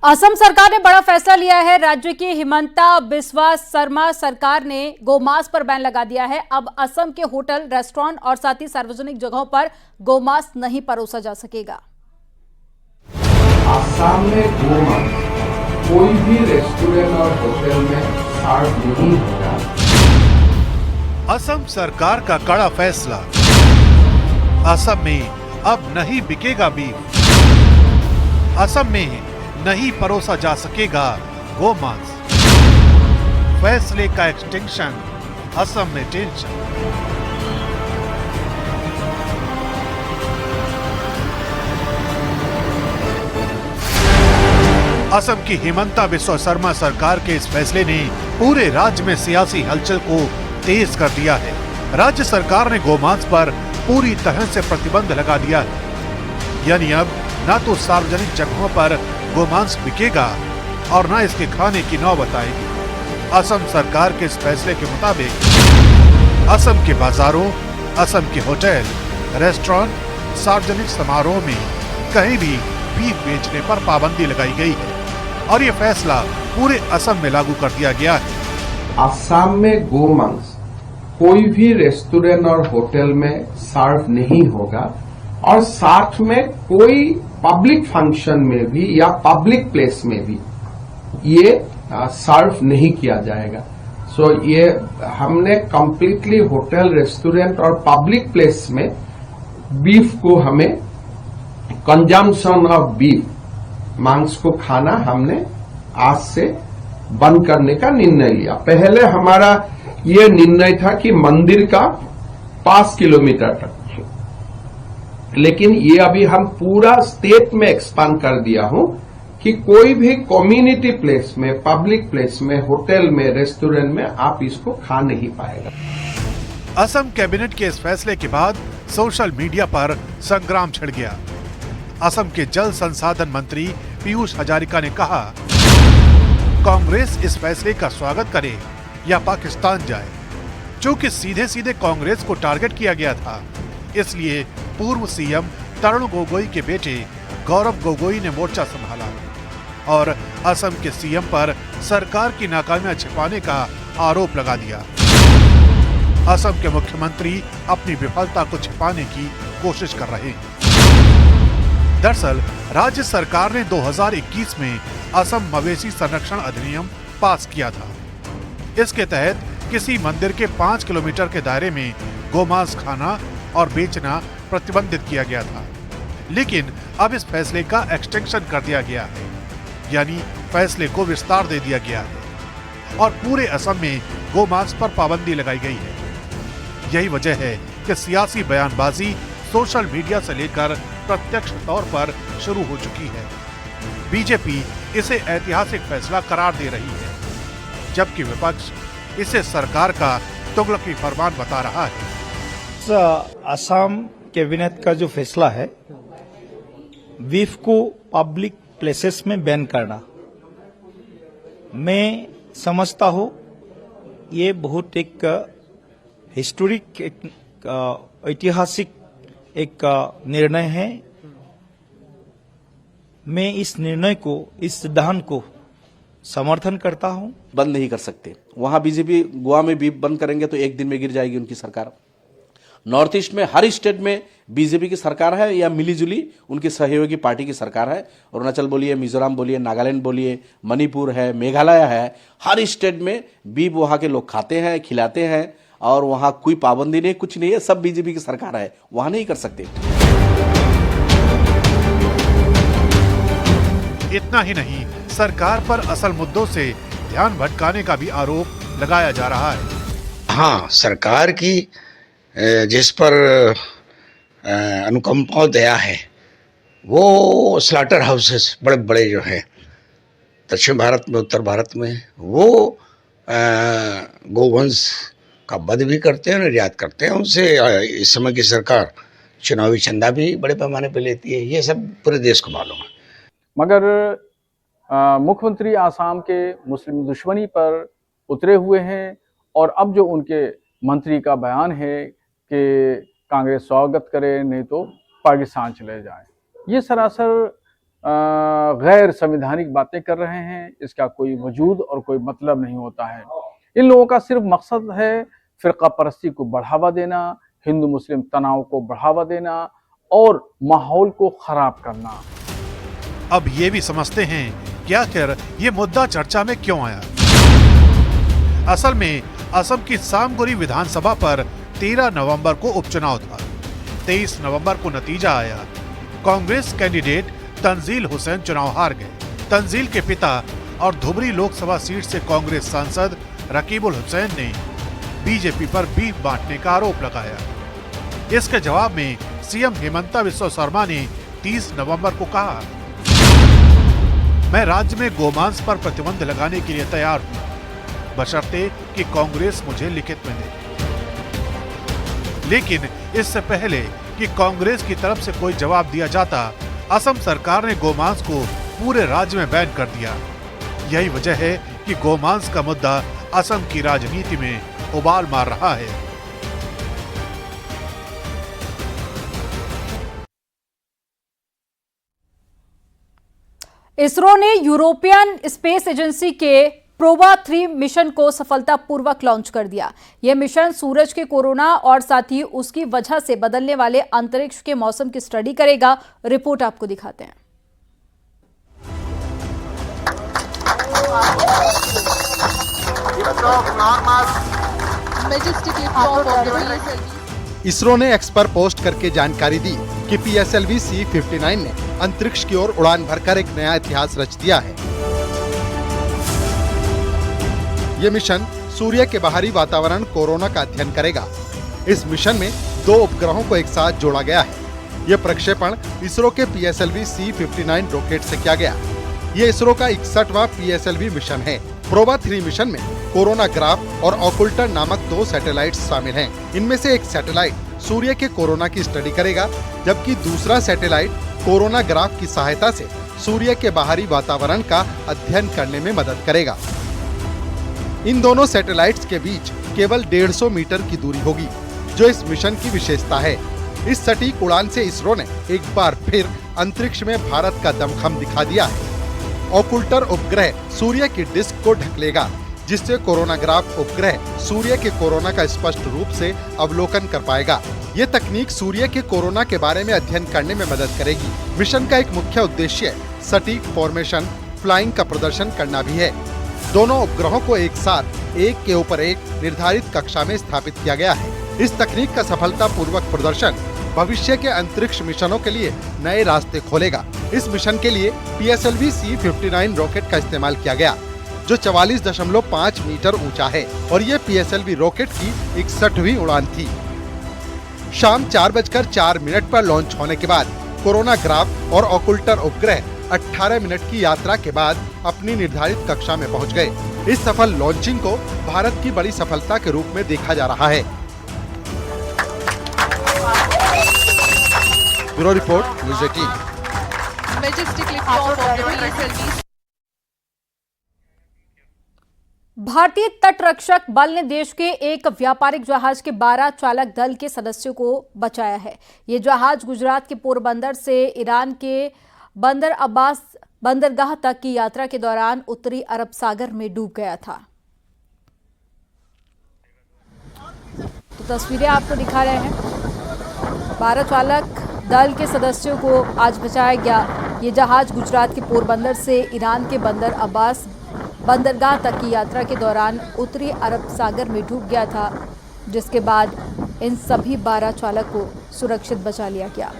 असम सरकार ने बड़ा फैसला लिया है। राज्य की हिमंता बिस्वा शर्मा सरकार ने गोमांस पर बैन लगा दिया है। अब असम के होटल, रेस्टोरेंट और साथ ही सार्वजनिक जगहों पर गोमांस नहीं परोसा जा सकेगा। असम में गोमांस कोई भी रेस्टोरेंट और होटल में सर्व नहीं होगा। असम सरकार का कड़ा फैसला। असम में अब नहीं बिकेगा बीफ। असम में नहीं परोसा जा सकेगा गोमांस। फैसले का एक्सटेंशन, असम में टेंशन। असम की हिमंता बिस्वा शर्मा सरकार के इस फैसले ने पूरे राज्य में सियासी हलचल को तेज कर दिया है। राज्य सरकार ने गोमांस पर पूरी तरह से प्रतिबंध लगा दिया है। यानी अब न तो सार्वजनिक जगहों पर गोमांस बिकेगा और न इसके खाने की नौबत आएगी। असम सरकार के इस फैसले के मुताबिक असम के बाजारों, असम के होटल, रेस्टोरेंट, सार्वजनिक समारोह में कहीं भी बीफ बेचने पर पाबंदी लगाई गई है और ये फैसला पूरे असम में लागू कर दिया गया है। असम में गोमांस कोई भी रेस्टोरेंट और होटल में सर्व नहीं होगा और साथ में कोई पब्लिक फंक्शन में भी या पब्लिक प्लेस में भी ये सर्व नहीं किया जाएगा। सो ये हमने कंप्लीटली होटल, रेस्टोरेंट और पब्लिक प्लेस में बीफ को हमें कंजम्पशन ऑफ बीफ, मांस को खाना हमने आज से बंद करने का निर्णय लिया। पहले हमारा ये निर्णय था कि मंदिर का 5 किलोमीटर तक, लेकिन ये अभी हम पूरा स्टेट में एक्सपांड कर दिया हूं कि कोई भी कम्युनिटी प्लेस में, पब्लिक प्लेस में, होटल में, रेस्टोरेंट में आप इसको खा नहीं पाएगा। असम कैबिनेट के इस फैसले के बाद सोशल मीडिया पर संग्राम छिड़ गया। असम के जल संसाधन मंत्री पीयूष हजारिका ने कहा, कांग्रेस इस फैसले का स्वागत करे या पाकिस्तान जाए। चूंकि सीधे सीधे कांग्रेस को टारगेट किया गया था, इसलिए पूर्व सीएम तरुण गोगोई के बेटे गौरव गोगोई ने मोर्चा संभाला और असम के सीएम पर सरकार की नाकामियां छिपाने का आरोप लगा दिया। असम के मुख्यमंत्री अपनी विफलता को छिपाने की कोशिश कर रहे हैं। दरअसल राज्य सरकार ने 2021 में असम मवेशी संरक्षण अधिनियम पास किया था। इसके तहत किसी मंदिर के 5 किलोमीटर के दायरे में गोमांस खाना और बेचना प्रतिबंधित किया गया था। लेकिन अब इस फैसले का एक्सटेंशन कर दिया गया है, यानी फैसले को विस्तार दे दिया गया है और पूरे असम में गोमांस पर पाबंदी लगाई गई है। यही वजह है कि सियासी बयानबाजी सोशल मीडिया से लेकर प्रत्यक्ष तौर पर शुरू हो चुकी है। बीजेपी इसे ऐतिहासिक फैसला करार दे रही है, जबकि विपक्ष इसे सरकार का तुगलकी फरमान बता रहा है। असम कैबिनेट का जो फैसला है, बीफ को पब्लिक प्लेसेस में बैन करना, मैं समझता हूँ ये बहुत एक हिस्टोरिक, ऐतिहासिक एक निर्णय है। मैं इस निर्णय को, इस सिद्धांत को समर्थन करता हूं। बंद नहीं कर सकते। वहां बीजेपी गोवा में बीफ बंद करेंगे तो एक दिन में गिर जाएगी उनकी सरकार। नॉर्थ ईस्ट में हर स्टेट में बीजेपी की सरकार है या मिलीजुली उनकी सहयोगी पार्टी की सरकार है। अरुणाचल बोलिए, मिजोरम बोलिए, नागालैंड बोलिए, मणिपुर है, मेघालय है, हर स्टेट में बीफ वहां के लोग खाते हैं, खिलाते हैं और वहां कोई पाबंदी नहीं, कुछ नहीं है, सब बीजेपी की सरकार है, वहां नहीं कर सकते। इतना ही नहीं, सरकार पर असल मुद्दों से ध्यान भटकाने का भी आरोप लगाया जा रहा है। हाँ, सरकार की जिस पर अनुकंपा और दया है, वो स्लॉटर हाउसेस बड़े बड़े जो हैं दक्षिण भारत में, उत्तर भारत में, वो गोवंश का वध भी करते हैं, निर्यात करते हैं। उनसे इस समय की सरकार चुनावी चंदा भी बड़े पैमाने पर लेती है। ये सब पूरे देश को मालूम है। मगर मुख्यमंत्री आसाम के मुस्लिम दुश्मनी पर उतरे हुए हैं और अब जो उनके मंत्री का बयान है कि कांग्रेस स्वागत करे नहीं तो पाकिस्तान चले जाए, ये सरासर गैर संवैधानिक बातें कर रहे हैं, इसका कोई वजूद और कोई मतलब नहीं होता है। इन लोगों का सिर्फ मकसद है फिरका परस्ती को बढ़ावा देना, हिंदू मुस्लिम तनाव को बढ़ावा देना और माहौल को खराब करना। अब ये भी समझते हैं कि आखिर ये मुद्दा चर्चा में क्यों आया। असल में असम की सामगुरी विधानसभा पर 13 नवंबर को उपचुनाव था। 23 नवंबर को नतीजा आया। कांग्रेस कैंडिडेट तंजील हुसैन चुनाव हार गए। तंजील के पिता और धुबरी लोकसभा सीट से कांग्रेस सांसद रकीबुल हुसैन ने बीजेपी पर बीफ बांटने का आरोप लगाया। इसके जवाब में सीएम हिमंता बिस्वा शर्मा ने 30 नवंबर को कहा, मैं राज्य में गोमांस पर प्रतिबंध लगाने के लिए तैयार हूं, बशर्ते कि कांग्रेस मुझे लिखित में दे। लेकिन इससे पहले कि कांग्रेस की तरफ से कोई जवाब दिया जाता, असम सरकार ने गोमांस को पूरे राज्य में बैन कर दिया। यही वजह है कि गोमांस का मुद्दा असम की राजनीति में उबाल मार रहा है। इसरो ने यूरोपियन स्पेस एजेंसी के प्रोबा 3 मिशन को सफलतापूर्वक लॉन्च कर दिया। यह मिशन सूरज के कोरोना और साथ ही उसकी वजह से बदलने वाले अंतरिक्ष के मौसम की स्टडी करेगा। रिपोर्ट आपको दिखाते हैं। इसरो ने एक्स पर पोस्ट करके जानकारी दी कि PSLV C-59 ने अंतरिक्ष की ओर उड़ान भरकर एक नया इतिहास रच दिया है। ये मिशन सूर्य के बाहरी वातावरण कोरोना का अध्ययन करेगा। इस मिशन में 2 उपग्रहों को एक साथ जोड़ा गया है। ये प्रक्षेपण इसरो के PSLV C-59 रॉकेट से किया गया। ये इसरो का 61वां PSLV मिशन है। प्रोबा 3 मिशन में कोरोना ग्राफ और ऑकुल्टर नामक 2 सैटेलाइट्स शामिल हैं। इनमें से एक सैटेलाइट सूर्य के कोरोना की स्टडी करेगा, जबकि दूसरा सैटेलाइट कोरोना ग्राफ की सहायता से सूर्य के बाहरी वातावरण का अध्ययन करने में मदद करेगा। इन दोनों सैटेलाइट्स के बीच केवल 150 मीटर की दूरी होगी, जो इस मिशन की विशेषता है। इस सटीक उड़ान से इसरो ने एक बार फिर अंतरिक्ष में भारत का दमखम दिखा दिया है। ऑकुल्टर उपग्रह सूर्य की डिस्क को ढक लेगा, जिससे कोरोना ग्राफ उपग्रह सूर्य के कोरोना का स्पष्ट रूप से अवलोकन कर पाएगा। ये तकनीक सूर्य के कोरोना के बारे में अध्ययन करने में मदद करेगी। मिशन का एक मुख्य उद्देश्य सटीक फॉर्मेशन फ्लाइंग का प्रदर्शन करना भी है। दोनों उपग्रहों को एक साथ एक के ऊपर एक निर्धारित कक्षा में स्थापित किया गया है। इस तकनीक का सफलतापूर्वक प्रदर्शन भविष्य के अंतरिक्ष मिशनों के लिए नए रास्ते खोलेगा। इस मिशन के लिए PSLV C-59 रॉकेट का इस्तेमाल किया गया, जो 44.5 मीटर ऊंचा है और ये PSLV रॉकेट की 61वीं उड़ान थी। शाम 4:04 पर लॉन्च होने के बाद कोरोना ग्राफ और ऑकुल्टर उपग्रह 18 मिनट की यात्रा के बाद अपनी निर्धारित कक्षा में पहुंच गए। इस सफल लॉन्चिंग को भारत की बड़ी सफलता के रूप में देखा जा रहा है। Bureau report, news 18। भारतीय तटरक्षक बल ने देश के एक व्यापारिक जहाज के 12 चालक दल के सदस्यों को बचाया है। ये जहाज गुजरात के पोरबंदर से ईरान के बंदर अब्बास बंदरगाह तक की यात्रा के दौरान उत्तरी अरब सागर में डूब गया था। तो तस्वीरें आपको दिखा रहे हैं। 12 चालक दल के सदस्यों को आज बचाया गया। ये जहाज गुजरात के पोरबंदर से ईरान के बंदर अब्बास बंदरगाह तक की यात्रा के दौरान उत्तरी अरब सागर में डूब गया था, जिसके बाद इन सभी 12 चालक को सुरक्षित बचा लिया गया।